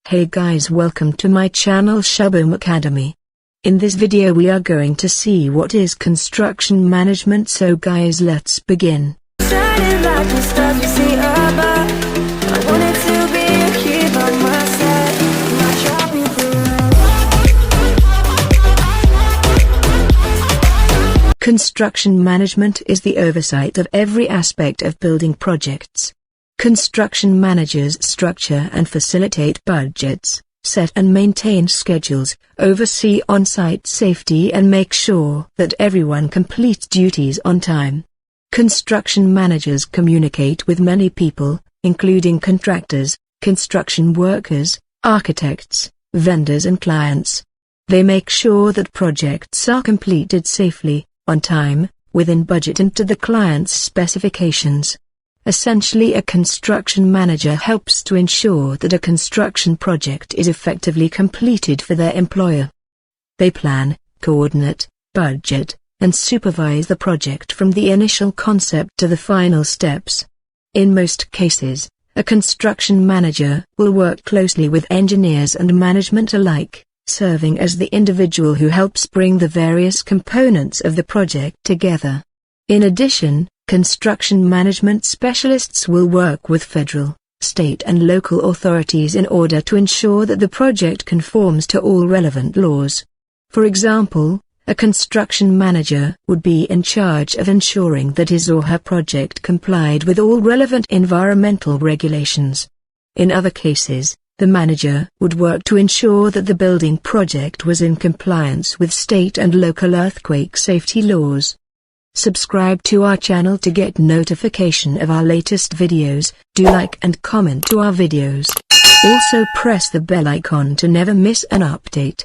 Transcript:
Hey guys, welcome to my channel Shaboom Academy. In this video we are going to see what is construction management, so guys let's begin. Construction management is the oversight of every aspect of building projects. Construction managers structure and facilitate budgets, set and maintain schedules, oversee on-site safety and make sure that everyone completes duties on time. Construction managers communicate with many people, including contractors, construction workers, architects, vendors and clients. They make sure that projects are completed safely, on time, within budget and to the client's specifications. Essentially, a construction manager helps to ensure that a construction project is effectively completed for their employer. They plan, coordinate, budget, and supervise the project from the initial concept to the final steps. In most cases, a construction manager will work closely with engineers and management alike, serving as the individual who helps bring the various components of the project together. In addition, construction management specialists will work with federal, state and local authorities in order to ensure that the project conforms to all relevant laws. For example, a construction manager would be in charge of ensuring that his or her project complied with all relevant environmental regulations. In other cases, the manager would work to ensure that the building project was in compliance with state and local earthquake safety laws. Subscribe to our channel to get notification of our latest videos. Do like and comment to our videos. Also press the bell icon to never miss an update.